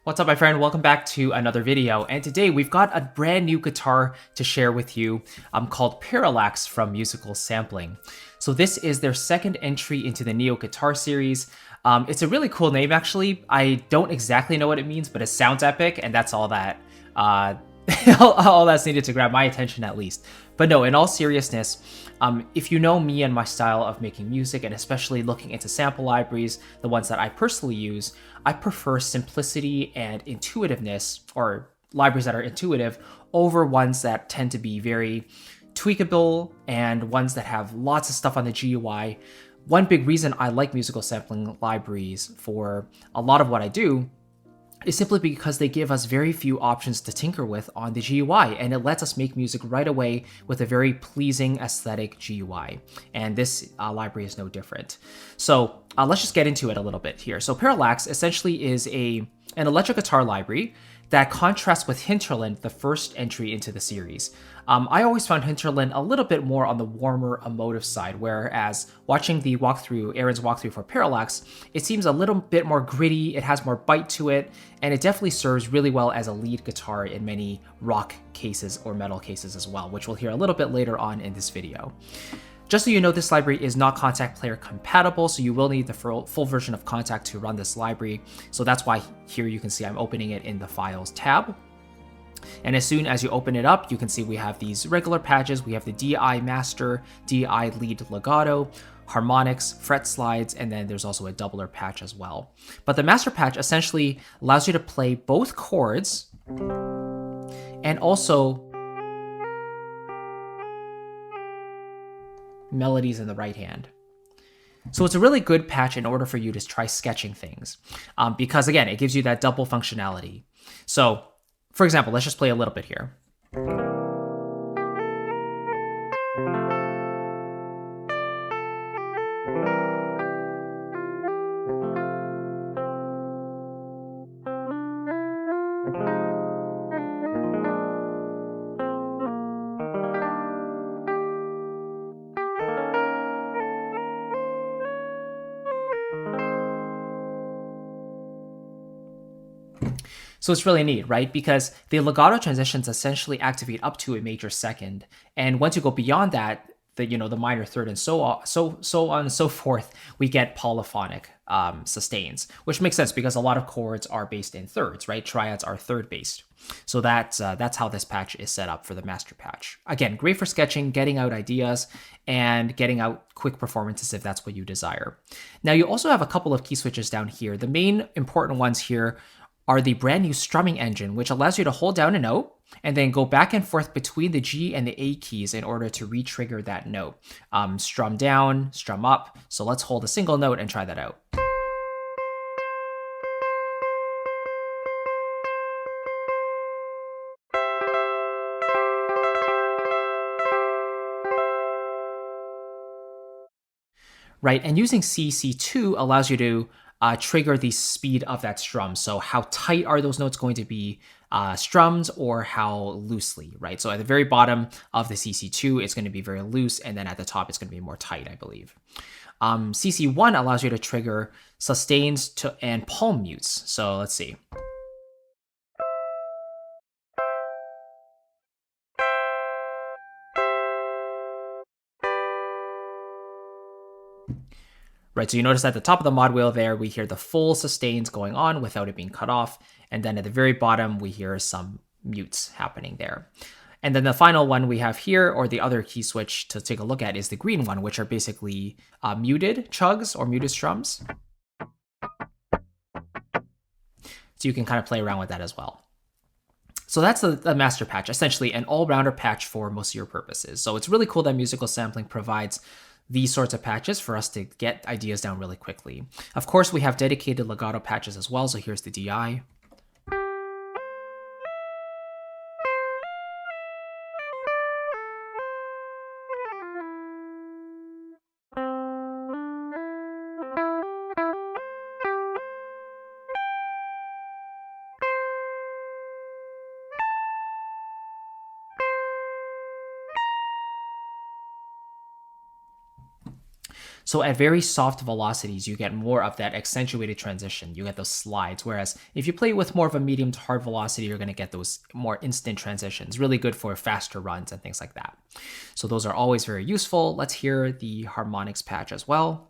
What's up, my friend? Welcome back to another video. And today we've got a brand new guitar to share with you called Parallax from Musical Sampling. So this is their second entry into the Neo Guitar series. It's a really cool name, actually. I don't exactly know what it means, but it sounds epic, and that's all that all that's needed to grab my attention, at least. But no, in all seriousness, if you know me and my style of making music, and especially looking into sample libraries, the ones that I personally use, I prefer simplicity and intuitiveness, or libraries that are intuitive, over ones that tend to be very tweakable and ones that have lots of stuff on the GUI. One big reason I like musical sampling libraries for a lot of what I do is simply because they give us very few options to tinker with on the GUI, and it lets us make music right away with a very pleasing aesthetic GUI. And this library is no different. So let's just get into it a little bit here. So Parallax essentially is an electric guitar library that contrasts with Hinterland, the first entry into the series. I always found Hinterland a little bit more on the warmer, emotive side, whereas watching the walkthrough, Aaron's walkthrough for Parallax, it seems a little bit more gritty, it has more bite to it, and it definitely serves really well as a lead guitar in many rock cases or metal cases as well, which we'll hear a little bit later on in this video. Just so you know, this library is not Kontakt Player compatible, so you will need the full version of Kontakt to run this library. So that's why here you can see I'm opening it in the Files tab. And as soon as you open it up, you can see we have these regular patches. We have the DI Master, DI Lead Legato, Harmonics, fret slides, and then there's also a doubler patch as well. But the Master patch essentially allows you to play both chords and also melodies in the right hand. So it's a really good patch in order for you to try sketching things, because again, it gives you that double functionality. So for example, let's just play a little bit here. So it's really neat, right? Because the legato transitions essentially activate up to a major second, and once you go beyond that, the minor third and so on and so forth, we get polyphonic sustains, which makes sense because a lot of chords are based in thirds, right? Triads are third based. So that's how this patch is set up for the master patch. Again, great for sketching, getting out ideas, and getting out quick performances if that's what you desire. Now you also have a couple of key switches down here. The main important ones here are the brand new strumming engine, which allows you to hold down a note and then go back and forth between the G and the A keys in order to re-trigger that note. Strum down, strum up. So let's hold a single note and try that out. Right, and using CC2 allows you to trigger the speed of that strum. So how tight are those notes going to be strummed, or how loosely, right? So at the very bottom of the CC2, it's going to be very loose, and then at the top, it's going to be more tight, I believe. CC1 allows you to trigger sustains and palm mutes. So let's see. Right, so you notice at the top of the mod wheel there, we hear the full sustains going on without it being cut off. And then at the very bottom, we hear some mutes happening there. And then the final one we have here, or the other key switch to take a look at, is the green one, which are basically muted chugs or muted strums. So you can kind of play around with that as well. So that's the master patch, essentially an all-rounder patch for most of your purposes. So it's really cool that musical sampling provides these sorts of patches for us to get ideas down really quickly. Of course, we have dedicated legato patches as well, so here's the DI. So at very soft velocities, you get more of that accentuated transition. You get those slides. Whereas if you play with more of a medium to hard velocity, you're going to get those more instant transitions. Really good for faster runs and things like that. So those are always very useful. Let's hear the harmonics patch as well.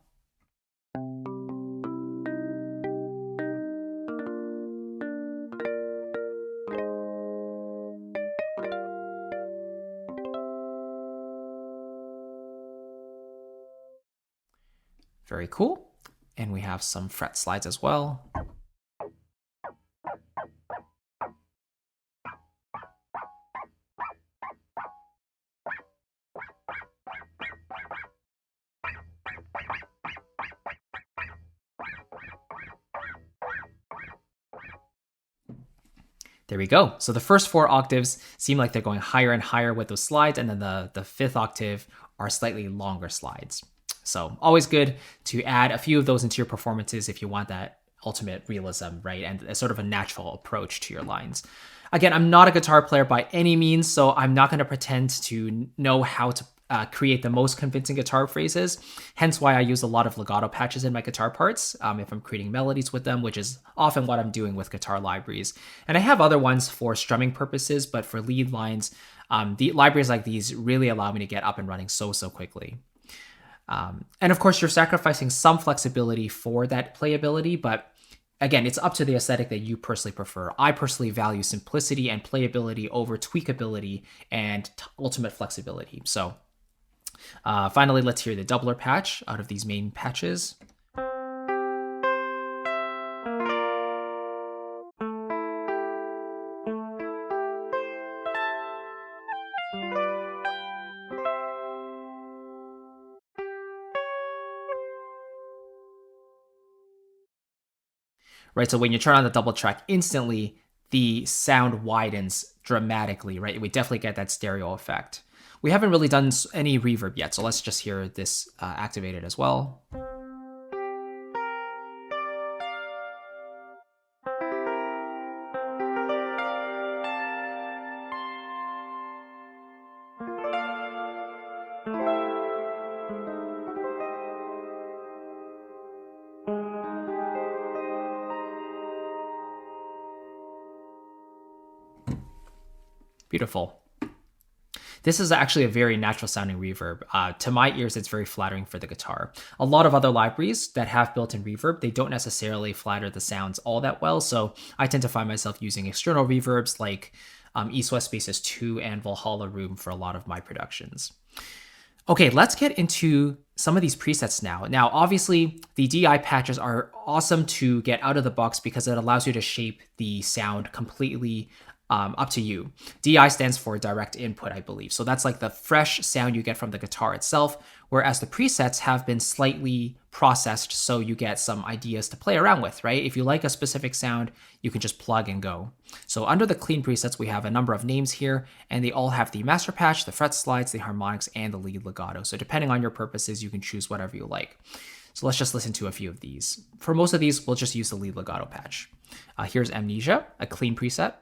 Very cool. And we have some fret slides as well. There we go. So the first 4 octaves seem like they're going higher and higher with those slides, and then the 5th octave are slightly longer slides. So always good to add a few of those into your performances if you want that ultimate realism, right? And a sort of a natural approach to your lines. Again, I'm not a guitar player by any means, so I'm not going to pretend to know how to create the most convincing guitar phrases. Hence why I use a lot of legato patches in my guitar parts if I'm creating melodies with them, which is often what I'm doing with guitar libraries. And I have other ones for strumming purposes, but for lead lines, the libraries like these really allow me to get up and running so quickly. And of course, you're sacrificing some flexibility for that playability, but again, it's up to the aesthetic that you personally prefer. I personally value simplicity and playability over tweakability and ultimate flexibility. So finally, let's hear the doubler patch out of these main patches. Right, so when you turn on the double track, instantly the sound widens dramatically, right? We definitely get that stereo effect. We haven't really done any reverb yet, so let's just hear this activated as well. Beautiful. This is actually a very natural sounding reverb. To my ears, it's very flattering for the guitar. A lot of other libraries that have built-in reverb, they don't necessarily flatter the sounds all that well, so I tend to find myself using external reverbs like East West Spaces 2 and Valhalla Room for a lot of my productions. Okay, let's get into some of these presets now. Now, obviously, the DI patches are awesome to get out of the box because it allows you to shape the sound completely up to you. DI stands for direct input, I believe. So that's like the fresh sound you get from the guitar itself, whereas the presets have been slightly processed so you get some ideas to play around with, right? If you like a specific sound, you can just plug and go. So under the clean presets, we have a number of names here, and they all have the master patch, the fret slides, the harmonics, and the lead legato. So depending on your purposes, you can choose whatever you like. So let's just listen to a few of these. For most of these, we'll just use the lead legato patch. Here's Amnesia, a clean preset.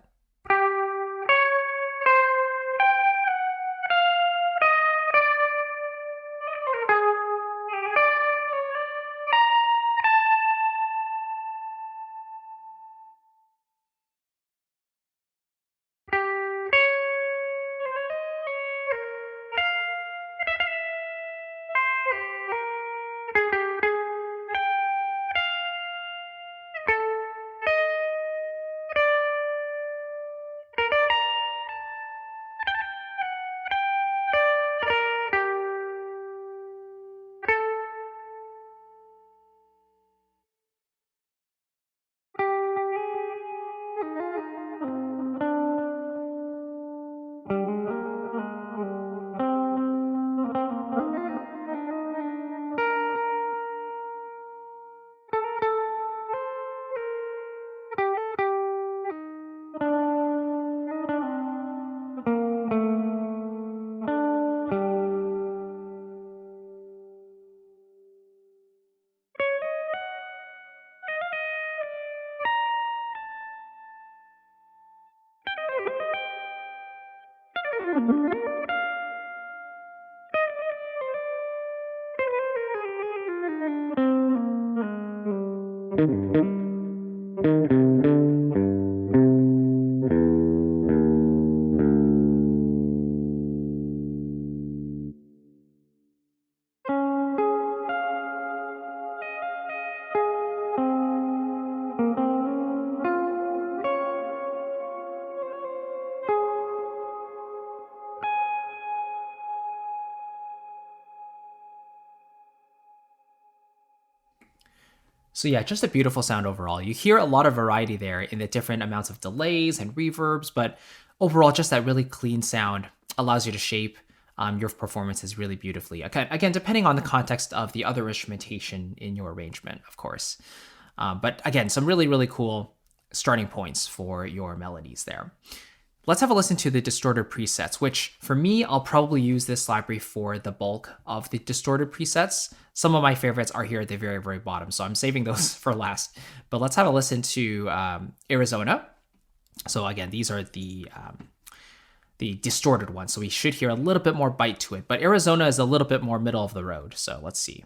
So yeah, just a beautiful sound overall. You hear a lot of variety there in the different amounts of delays and reverbs, but overall, just that really clean sound allows you to shape your performances really beautifully. Again, depending on the context of the other instrumentation in your arrangement, of course. But again, some really, really cool starting points for your melodies there. Let's have a listen to the distorted presets, which for me, I'll probably use this library for the bulk of the distorted presets. Some of my favorites are here at the very, very bottom, so I'm saving those for last. But let's have a listen to Arizona. So again, these are the distorted ones, so we should hear a little bit more bite to it. But Arizona is a little bit more middle of the road, so let's see.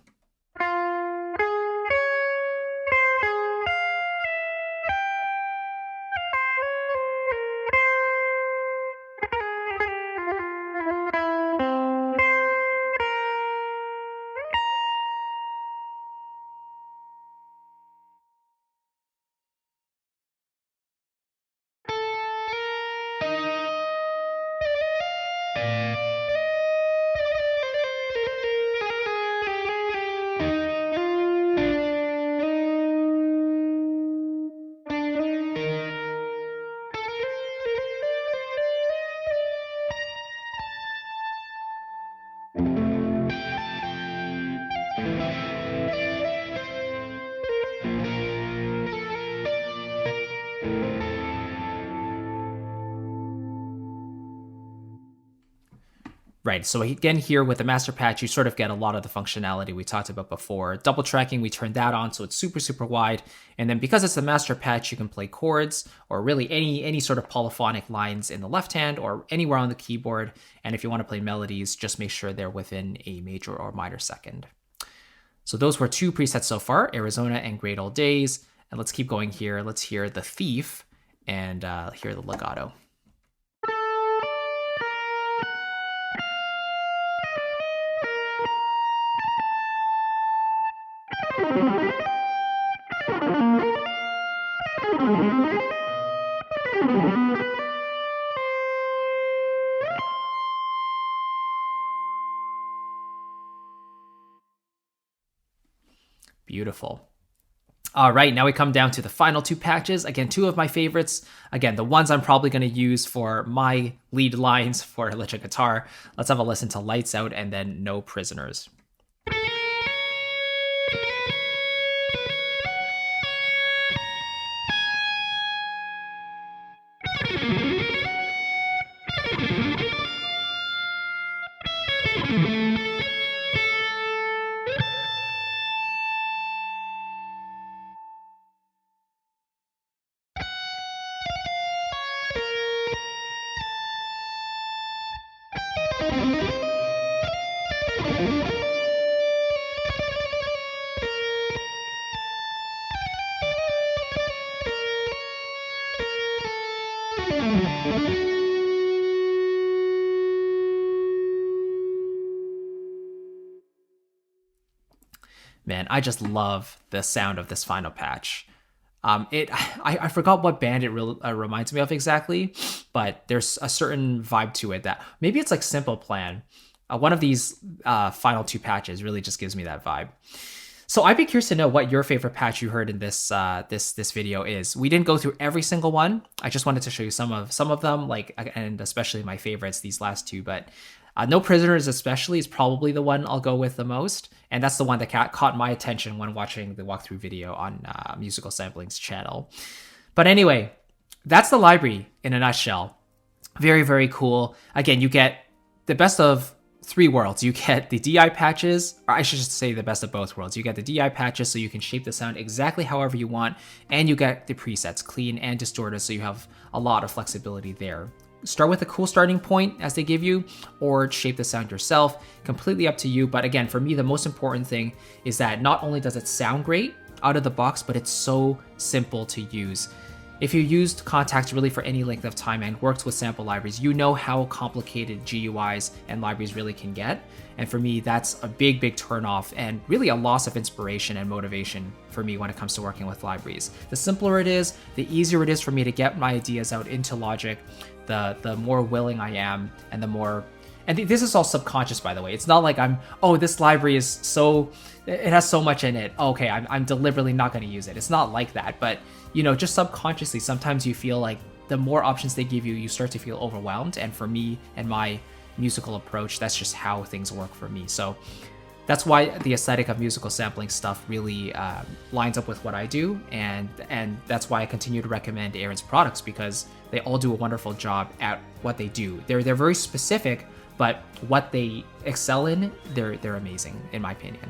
Right, so again here with the master patch, you sort of get a lot of the functionality we talked about before. Double tracking, we turned that on so it's super, super wide. And then because it's the master patch, you can play chords or really any sort of polyphonic lines in the left hand or anywhere on the keyboard. And if you want to play melodies, just make sure they're within a major or minor second. So those were two presets so far, Arizona and Great Old Days. And let's keep going here. Let's hear The Thief and hear the legato. Beautiful. All right, now we come down to the final two patches. Again, two of my favorites. Again, the ones I'm probably going to use for my lead lines for electric guitar. Let's have a listen to Lights Out and then No Prisoners. Man, I just love the sound of this final patch. I forgot what band it reminds me of exactly, but there's a certain vibe to it that maybe it's like Simple Plan. One of these final two patches really just gives me that vibe. So I'd be curious to know what your favorite patch you heard in this this video is. We didn't go through every single one. I just wanted to show you some of them, and especially my favorites, these last two. But No Prisoners especially is probably the one I'll go with the most, and that's the one that caught my attention when watching the walkthrough video on Musical Sampling's channel. But anyway, that's the library in a nutshell. Very, very cool. Again, you get the best of three worlds. You get the DI patches, or I should just say the best of both worlds. You get the DI patches so you can shape the sound exactly however you want, and you get the presets, clean and distorted, so you have a lot of flexibility there. Start with a cool starting point as they give you, or shape the sound yourself, completely up to you. But again, for me, the most important thing is that not only does it sound great, out of the box, but it's so simple to use. If you used Contacts really for any length of time and worked with sample libraries, you know how complicated GUIs and libraries really can get. And for me, that's a big, big turnoff and really a loss of inspiration and motivation for me when it comes to working with libraries. The simpler it is, the easier it is for me to get my ideas out into Logic, the more willing I am and the more... And this is all subconscious, by the way. It's not like this library is it has so much in it. Okay, I'm deliberately not going to use it. It's not like that. But, just subconsciously, sometimes you feel like the more options they give you, you start to feel overwhelmed. And for me and my musical approach, that's just how things work for me. So that's why the aesthetic of musical sampling stuff really lines up with what I do. And that's why I continue to recommend Aaron's products, because they all do a wonderful job at what they do. They're very specific, but what they excel in, they're amazing, in my opinion.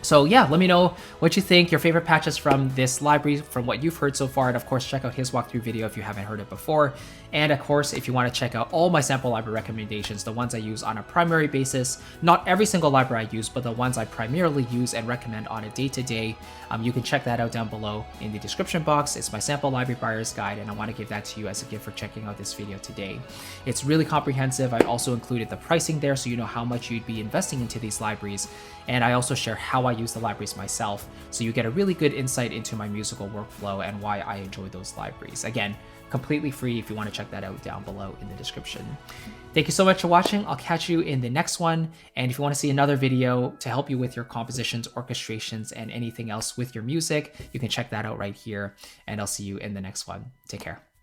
So yeah, let me know what you think, your favorite patches from this library, from what you've heard so far, and of course, check out his walkthrough video if you haven't heard it before. And of course, if you want to check out all my sample library recommendations, the ones I use on a primary basis, not every single library I use, but the ones I primarily use and recommend on a day-to-day, you can check that out down below in the description box. It's my sample library buyer's guide, and I want to give that to you as a gift for checking out this video today. It's really comprehensive. I also included the pricing there, so you know how much you'd be investing into these libraries. And I also share how I use the libraries myself, so you get a really good insight into my musical workflow and why I enjoy those libraries. Again, completely free if you want to check that out down below in the description. Thank you so much for watching. I'll catch you in the next one. And if you want to see another video to help you with your compositions, orchestrations, and anything else with your music, you can check that out right here. And I'll see you in the next one. Take care.